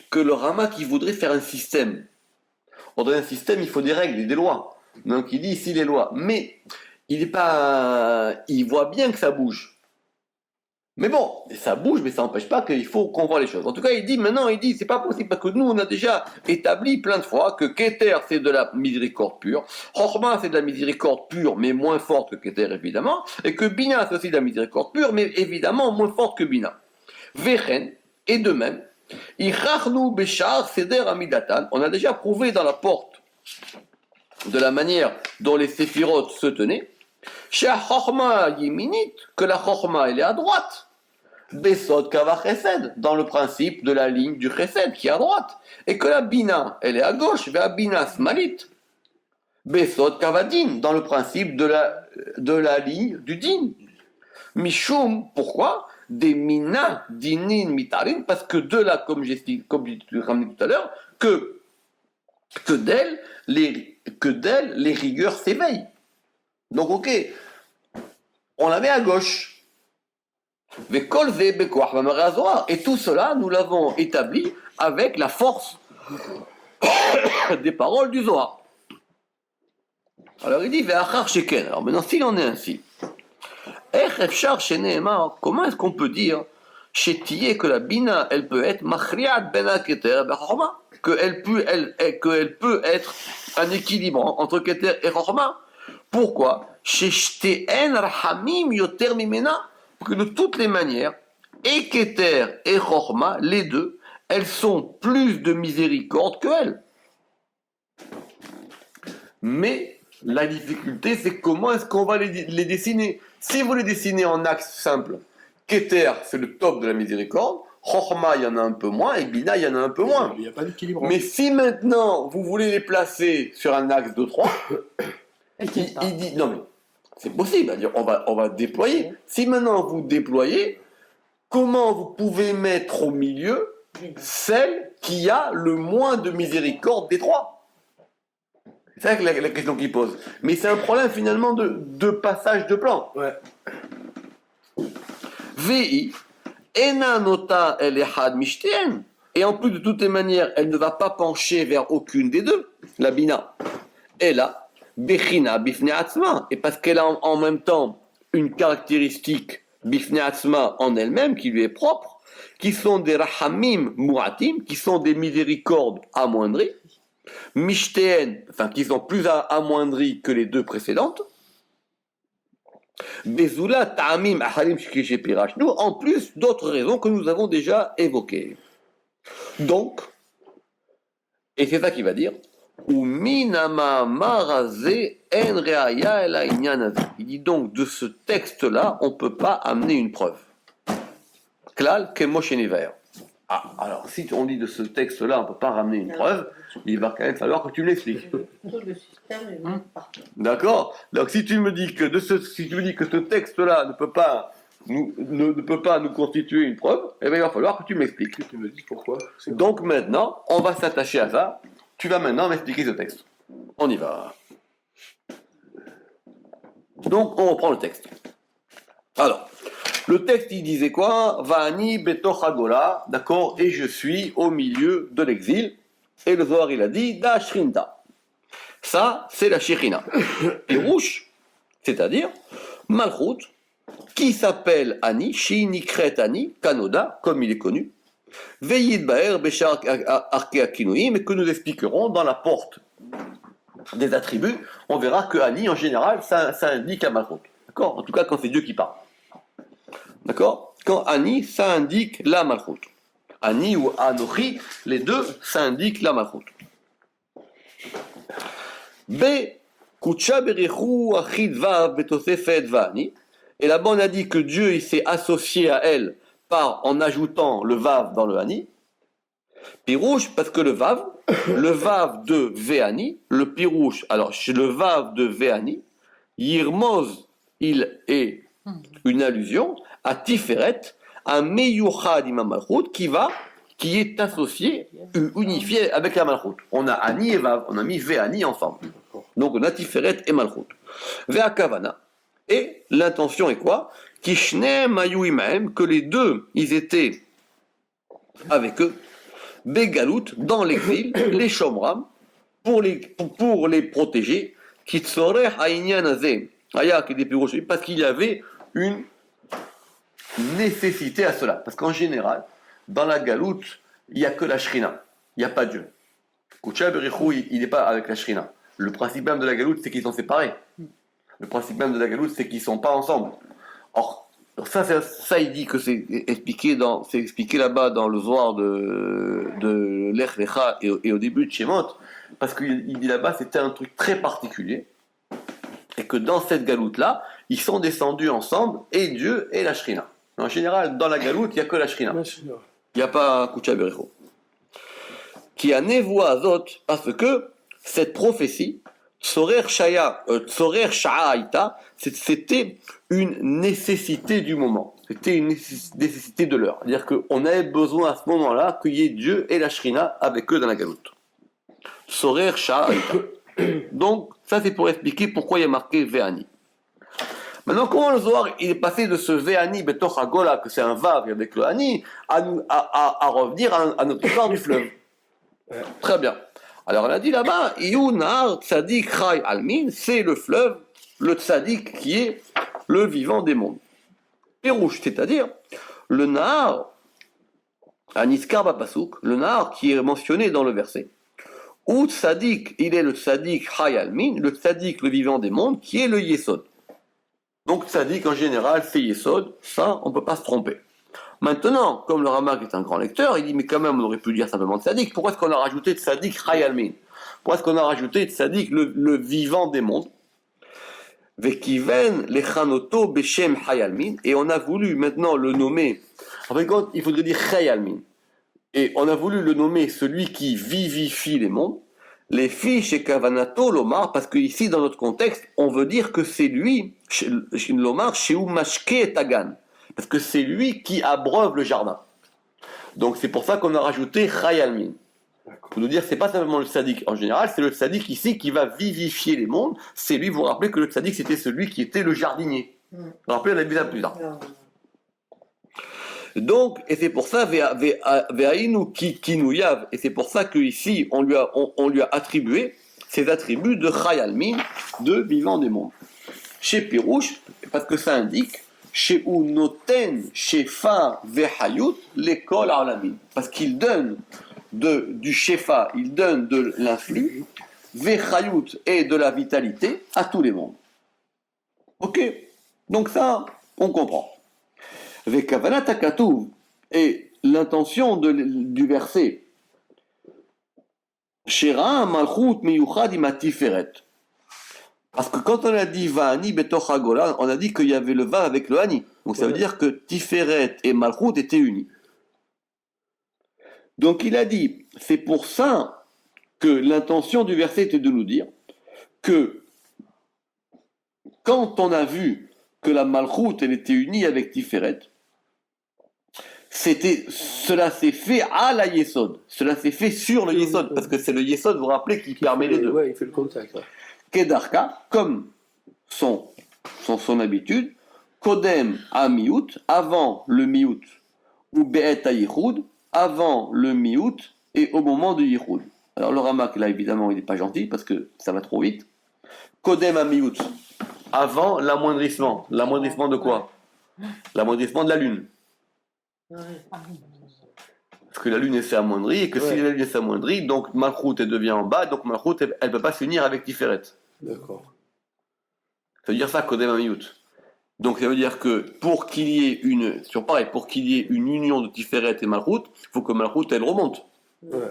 que le Rama qui voudrait faire un système. Dans un système, il faut des règles et des lois. Donc il dit ici les lois. Mais il est pas, il voit bien que ça bouge. Mais bon, ça bouge, mais ça n'empêche pas qu'il faut qu'on voit les choses. En tout cas, c'est pas possible, parce que nous, on a déjà établi plein de fois que Keter, c'est de la miséricorde pure, Chorma, c'est de la miséricorde pure, mais moins forte que Keter, évidemment, et que Bina, c'est aussi de la miséricorde pure, mais évidemment moins forte que Bina. Vechen, et de même, Ichachnu Beshar Seder Amidatan, on a déjà prouvé dans la porte de la manière dont les séphirotes se tenaient, Shah Chorma Yeminit, que la Chorma, elle est à droite. Besod Kava Chesed, dans le principe de la ligne du Chesed qui est à droite, et que la Bina, elle est à gauche, vers Bina Smalit. Besod Kava Din, dans le principe de la ligne du Din. Mishum, pourquoi? Des Mina Dinin Mitarin, parce que de là, comme j'ai ramené tout à l'heure, que d'elle, les rigueurs s'éveillent. Donc, ok, on la met à gauche. Et tout cela, nous l'avons établi avec la force des paroles du Zohar. Alors il dit, alors maintenant, s'il en est ainsi, comment est-ce qu'on peut dire que la bina, elle peut être qu'elle peut être un équilibre entre Keter et Chorma? Pourquoi? Que de toutes les manières, et Keter et Chorma, les deux, elles sont plus de miséricorde que elles. Mais la difficulté, c'est comment est-ce qu'on va les dessiner. Si vous les dessinez en axe simple, Keter, c'est le top de la miséricorde, Chorma, il y en a un peu moins, et Bina, il y en a un peu moins. Il n'y a pas d'équilibre. Mais si maintenant, vous voulez les placer sur un axe de 3, il dit, non mais, c'est possible, c'est-à-dire on va déployer. Si maintenant vous déployez, comment vous pouvez mettre au milieu celle qui a le moins de miséricorde des trois? C'est ça la question qu'il pose. Mais c'est un problème finalement de passage de plan. Ouais. VI, Ena nota el echad mishtien. Et en plus de toutes les manières, elle ne va pas pencher vers aucune des deux, la Bina. Et là, Bechina bifne atzma, et parce qu'elle a en même temps une caractéristique bifne atzma en elle-même qui lui est propre, qui sont des rahamim mu'atim, qui sont des miséricordes amoindries, mishteen, enfin qui sont plus amoindries que les deux précédentes, bezula ta'amim ahalim shkishepirashnu, en plus d'autres raisons que nous avons déjà évoquées. Donc, et c'est ça qu'il va dire, il dit donc, de ce texte-là, on ne peut pas amener une preuve. Klal kemoshenever. Ah, alors, si on dit de ce texte-là, on ne peut pas ramener une preuve, il va quand même falloir que tu me l'expliques. Tout le système est même partout. D'accord? Donc, si tu me dis que ce texte-là ne peut pas nous constituer une preuve, eh bien, il va falloir que tu m'expliques. Tu me dis pourquoi. Donc, maintenant, on va s'attacher à ça. Tu vas maintenant m'expliquer ce texte. On y va. Donc, on reprend le texte. Alors, le texte, il disait quoi? Va'ani betoch hagola, d'accord, et je suis au milieu de l'exil. Et le Zohar, il a dit, da shrinta. Ça, c'est la Shekhinah. Pirouche, c'est-à-dire, Malchut, qui s'appelle Ani, Shinikret Ani, Kanoda, comme il est connu, Veyid Baer, Béchar Arkeakinoïm, et que nous expliquerons dans la porte des attributs, on verra que Ani, en général, ça indique la Malchut. D'accord? En tout cas, quand c'est Dieu qui parle. D'accord? Quand Ani, ça indique la Malchut. Ani ou Anochi, les deux, ça indique la Malchut. B. Kucha Berechu Achid Vav Betosefet Vani. Et là-bas, on a dit que Dieu, il s'est associé à elle en ajoutant le Vav dans le Ani. Pirouche, parce que le Vav de Veani, le Pirouche, alors chez le Vav de Veani, Yirmoz, il est une allusion à Tiferet, à Meyuchad Imam Malchut, qui est associé, unifié avec la Malchut. On a Ani et Vav, on a mis Veani ensemble. Donc on a Tiferet et Malchut. Vea Kavana. Et l'intention est quoi? Kishne Mayu Imaem, que les deux, ils étaient avec eux, Begalout, dans l'exil, les Shomram, pour les protéger, Kitsoreh Aïnyan Azeh, Parce qu'il y avait une nécessité à cela. Parce qu'en général, dans la galoute, il n'y a que la shrina. Il n'y a pas Dieu. Koucha Berichou, il n'est pas avec la shrina. Le principe même de la galoute, c'est qu'ils sont séparés. Le principe même de la galoute, c'est qu'ils ne sont pas ensemble. Or, ça, il dit que c'est expliqué là-bas dans le Zohar de Lech Lecha et au début de Shemot, parce qu'il dit là-bas, c'était un truc très particulier, et que dans cette galoute-là, ils sont descendus ensemble, et Dieu et la Shrina. En général, dans la galoute, il n'y a que la Shrina. Il n'y a pas Koucha Berichou. Qui a névoa azot, parce que cette prophétie, Tsorer Sha'aïta, c'était une nécessité du moment. C'était une nécessité de l'heure. C'est-à-dire qu'on avait besoin à ce moment-là qu'il y ait Dieu et la Shrina avec eux dans la galoute. Tsorer Sha'aïta. Donc, ça c'est pour expliquer pourquoi il y a marqué Ve'ani. Maintenant, comment le Zohar il est passé de ce Ve'ani Betoch Hagola, que c'est un Vav avec le Ani, à revenir à notre histoire du fleuve. Très bien. Alors on a dit là-bas, Yunar Tzadik Chai Almin, c'est le fleuve, le Tzadik qui est le vivant des mondes. Pérouche, c'est-à-dire le Nahar, Aniskar Bapasuk, le Nahar qui est mentionné dans le verset. Ou Tzadik, il est le Tzadik Chai Almin, le Tzadik, le vivant des mondes, qui est le Yesod. Donc Tzadik en général, c'est Yesod, ça on ne peut pas se tromper. Maintenant, comme le Ramak est un grand lecteur, il dit, mais quand même, on aurait pu dire simplement Tzadik. Pourquoi est-ce qu'on a rajouté Tzadik Chayalmin? Pourquoi est-ce qu'on a rajouté Tzadik, le vivant des mondes? Vekiven lechanoto beshem Chayalmin. Et on a voulu maintenant le nommer, en fin de compte, il faudrait dire Chayalmin. Et on a voulu le nommer celui qui vivifie les mondes. Les filles chez Kavanato, Lomar, parce qu'ici, dans notre contexte, on veut dire que c'est lui, Lomar, chez Umashke et Tagan. Parce que c'est lui qui abreuve le jardin. Donc c'est pour ça qu'on a rajouté Chayalmin. Pour nous dire, c'est pas simplement le tzaddik. En général, c'est le tzaddik ici qui va vivifier les mondes. C'est lui, vous vous rappelez que le tzaddik, c'était celui qui était le jardinier. Vous vous rappelez, on a vu ça plus tard. Donc, et c'est pour ça, Ve'ainu Kinuyav, et c'est pour ça qu'ici, on lui a attribué ces attributs de Chayalmin, de vivant des mondes. Chez Pirouche, parce que ça indique chez Unoten, chez Fa Vehayut, l'école Alamin. Parce qu'il donne du Shefa, il donne de l'influx, Vehayut et de la vitalité à tous les mondes. Ok? Donc ça, on comprend. Vekavanat Akatuv, et l'intention du verset, Shera Malchut Miyuchad Imatiferet. Parce que quand on a dit Va'ani Betoch Hagola, on a dit qu'il y avait le Va avec le Ani. Donc ça veut dire que Tiferet et Malchut étaient unis. Donc il a dit, c'est pour ça que l'intention du verset était de nous dire que quand on a vu que la Malchut elle était unie avec Tiferet, cela s'est fait à la Yesod. Cela s'est fait sur le Yesod, parce que c'est le Yesod, vous vous rappelez, qui permet les deux. Ouais, il fait le contact. Ouais. Kedarka, comme son habitude, Kodem a Miout, avant le Miout, ou Be'et a Yichud, avant le Miout et au moment du Yichud. Alors le Ramak, là, évidemment, il n'est pas gentil parce que ça va trop vite. Kodem a Miout, avant l'amoindrissement. L'amoindrissement de quoi? L'amoindrissement de la lune. Parce que la lune s'est amoindrie, et que si la lune s'amoindrit, donc Malchut elle devient en bas, donc Malchut elle ne peut pas s'unir avec Tiferet. D'accord. Ça veut dire ça, Kodem Amiyut. Donc ça veut dire que pour qu'il y ait une union de Tiferet et Malchut, il faut que Malchut elle remonte. Ouais.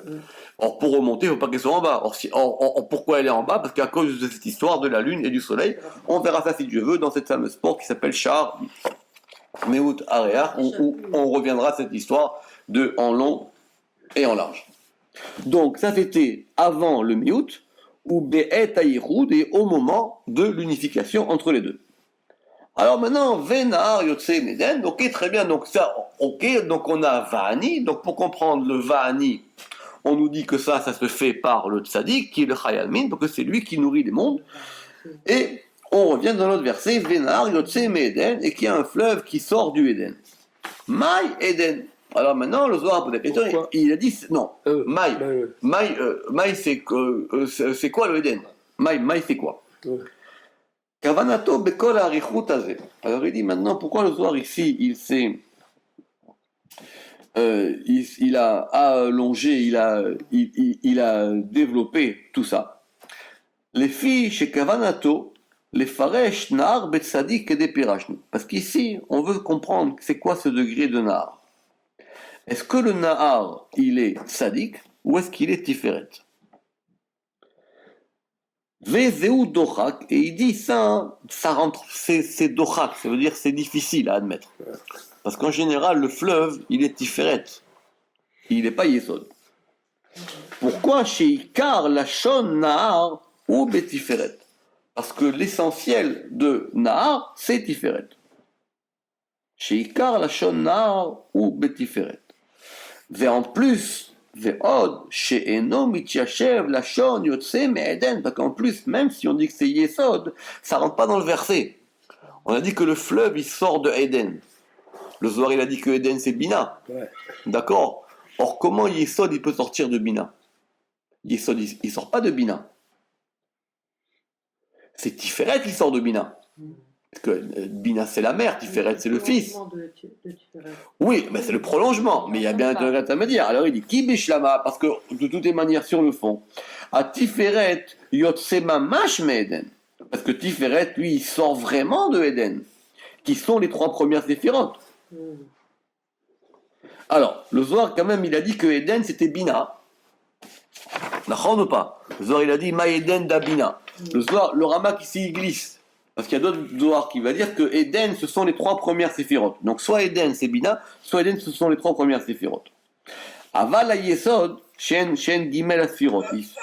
Or pour remonter, il ne faut pas qu'elle soit en bas. Or, pourquoi elle est en bas? Parce qu'à cause de cette histoire de la lune et du soleil, on verra ça si Dieu veut dans cette fameuse porte qui s'appelle Shar Meut Areach, où on reviendra à cette histoire de en long et en large. Donc ça c'était avant le Miout, ou Be'et Ayichud, et au moment de l'unification entre les deux. Alors maintenant, Venar Yotse Meden, ok, très bien, donc ça, ok, donc on a Va'ani, donc pour comprendre le Va'ani, on nous dit que ça se fait par le Tzadik, qui est le Chayalmin, donc c'est lui qui nourrit les mondes, et on revient dans notre verset, Venar Yotse Meden, et qu'il y a un fleuve qui sort du Éden. Maï Eden. Alors maintenant, le Zohar pose la question, il a dit, non, Maï, Maï c'est quoi le Éden? Maï c'est quoi? Kavanato bekol harichut hazeh. Alors il dit maintenant pourquoi le Zohar ici il a allongé, il a développé tout ça. Les filles chez Kavanato, les faresh nar betzadik et des pirachnu. Parce qu'ici on veut comprendre c'est quoi ce degré de nar. Est-ce que le nahar il est tzadik ou est-ce qu'il est tiferet? Vezeu dochak, et il dit ça rentre, c'est dochak, ça veut dire c'est difficile à admettre. Parce qu'en général, le fleuve, il est tiferet, il n'est pas yesod. Pourquoi chez Ikar, la shon nahar ou betiferet? Parce que l'essentiel de nahar, c'est tiferet. Chez Ikar, la shon nahar ou betiferet. Et en plus, Ve'od, chez Eno mityachev la shon yotse me'eden, parce qu'en plus, même si on dit que c'est Yesod, ça rentre pas dans le verset. On a dit que le fleuve, il sort de Eden. Le Zohar, il a dit que Eden, c'est Bina. Ouais. D'accord? Or, comment Yesod, il peut sortir de Bina? Yesod, il sort pas de Bina. C'est Tiferet qui sort de Bina. Parce que Bina, c'est la mère, Tiferet, c'est le fils. Oui, mais c'est le prolongement. Mais il y a bien un intermédiaire. Alors il dit Ki bishlama, parce que de toutes les manières, sur le fond, à Tiferet, yotsema mash me'eden. Parce que Tiferet, lui, il sort vraiment de Eden, qui sont les 3 premières séphirotes. Alors, le Zohar, quand même, il a dit que Eden, c'était Bina. D'accord ou pas? Le Zohar, il a dit Ma Eden da Bina. Le Zohar, le Ramak ici, il glisse. Parce qu'il y a d'autres Zohar qui va dire que Eden, ce sont les 3 premières séphirotes. Donc, soit Eden, c'est Bina, soit Eden, ce sont les 3 premières séphirotes. Aval a Yesod, Shen Gimel Asphirot. Michael,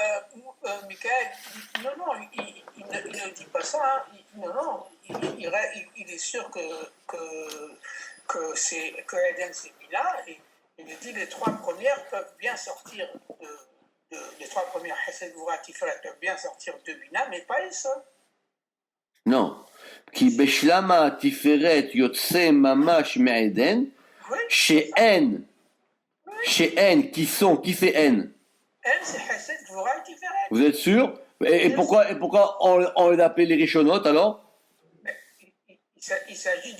non, il ne dit pas ça. Hein. Il est sûr que Eden c'est Bina, et il dit les 3 premières peuvent bien sortir les 3 premières Hesed Gvura Tiferet peuvent bien sortir de Bina, mais pas Yesod. Non. Ki beshlama tiferet yotse mamash me'eden, chez N, qui c'est N? N, c'est Hesed Gvura Tiferet. Vous êtes sûr? Et pourquoi on les appelle les Rishonotes alors? Il s'agit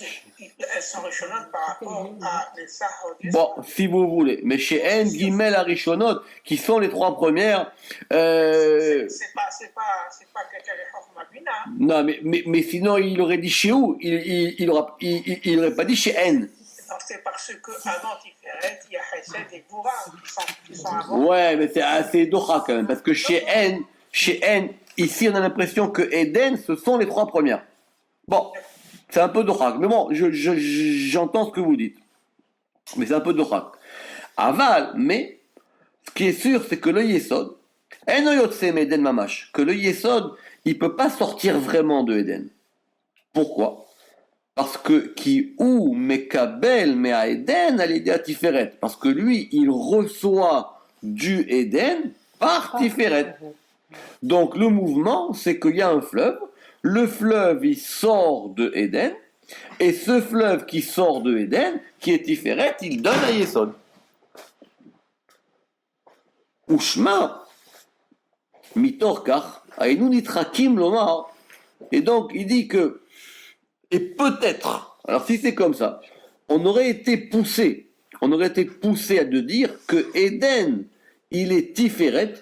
elles sont Rishonotes par rapport à les Sahod. Bon, si vous voulez. Mais chez N, Gimel, Arishonot, qui sont les 3 premières. C'est pas quelqu'un de Chokhmah Bina. Non, mais sinon, il aurait dit chez où? Il aurait pas dit chez N. C'est parce que avant Tiferet, il y a Hesed et Gvura qui sont avant. Ouais, mais c'est assez docha quand même. Parce que chez N, ici, on a l'impression que Eden, ce sont les 3 premières. Bon. C'est un peu dochak, mais bon, j'entends ce que vous dites. Mais c'est un peu dochak. Aval, mais, ce qui est sûr, c'est que le Yesod, que le Yesod, il ne peut pas sortir vraiment de Eden. Pourquoi? Parce que, qui ou mekabel me a Eden à l'idée à Tiferet. Parce que lui, il reçoit du Eden par Tiferet. Donc, le mouvement, c'est qu'il y a un fleuve. Le fleuve, il sort de Eden, et ce fleuve qui sort de Eden, qui est Tiferet, il donne à Yesod. Ushma, mitorkach, aïnou nitrakim lomar. Et donc, il dit que, et peut-être, alors si c'est comme ça, on aurait été poussé à de dire que Eden, il est Tiferet,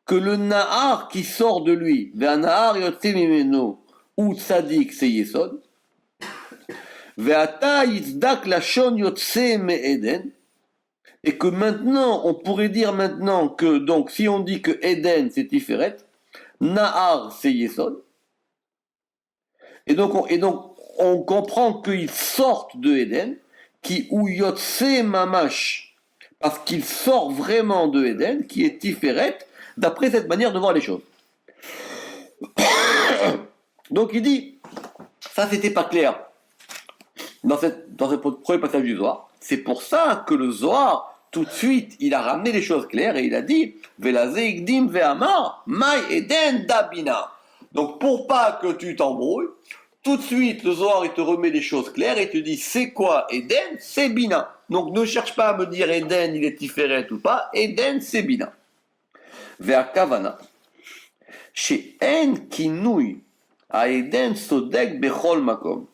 que le Nahar qui sort de lui, Nahar yotse mimeno, ou Tzadik, c'est Yesod, Ve'ata yitzdak lashon yotse me Eden, et que maintenant, on pourrait dire maintenant que, donc, si on dit que Eden c'est Tiferet, Nahar c'est Yesod, et donc on comprend qu'ils sortent de Eden, qui ou yotse mamash, parce qu'il sort vraiment de Eden, qui est Tiferet, d'après cette manière de voir les choses. Donc il dit, ça c'était pas clair dans ce premier passage du Zohar. C'est pour ça que le Zohar, tout de suite, il a ramené les choses claires et il a dit, Velaze ikdim ve'amar, mai eden dabina. Donc pour pas que tu t'embrouilles, tout de suite le Zohar il te remet les choses claires et te dit, c'est quoi Eden? C'est Bina. Donc ne cherche pas à me dire Eden il est Tiferet ou pas, Eden c'est Bina. Ve'akavana, Chez En Kinouï, à Eden Sodek Bechol Makom,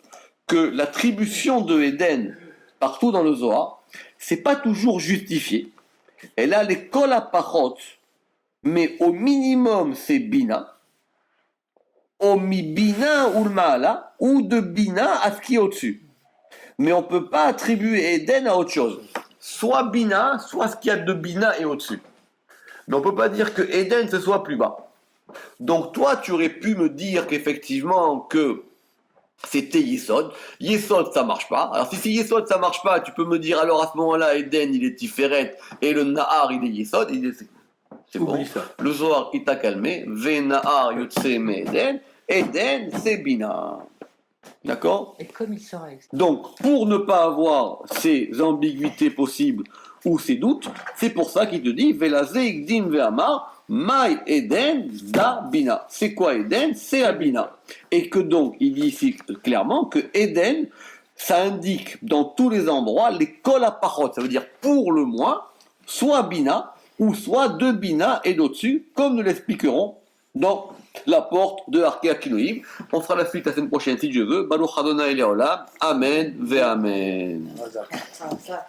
que l'attribution de Eden partout dans le Zohar, c'est pas toujours justifié. Elle a les kol apachot, mais au minimum c'est bina, au mi bina ou le maala, ou de bina à ce qui est au-dessus. Mais on peut pas attribuer Eden à autre chose. Soit bina, soit ce qu'il y a de bina et au-dessus. Mais on peut pas dire que Eden ce soit plus bas. Donc toi, tu aurais pu me dire qu'effectivement que c'était Yesod. Yesod, ça marche pas. Alors si Yesod, ça marche pas, tu peux me dire alors à ce moment-là, Eden, il est Tiferet et le Nahar, il est Yesod. C'est bon. Oublie ça. Le Zohar, il t'a calmé. Ve Nahar Yotse Me Eden. Eden, c'est Bina. D'accord? Et comme il serait. Donc, pour ne pas avoir ces ambiguïtés possibles ou ces doutes, c'est pour ça qu'il te dit Velaze Igdim Ve'amar. Maï Eden da Bina. C'est quoi Eden? C'est Abina. Et que donc, il dit ici clairement que Eden, ça indique dans tous les endroits les kol apachot. Ça veut dire pour le moins, soit Bina, ou soit de Bina et d'au-dessus, comme nous l'expliquerons dans la porte de Arkea Kinoïm. On fera la suite la semaine prochaine si Dieu veut. Baruch Adonai Leolam. Amen ve Amen. Hazak. Ça.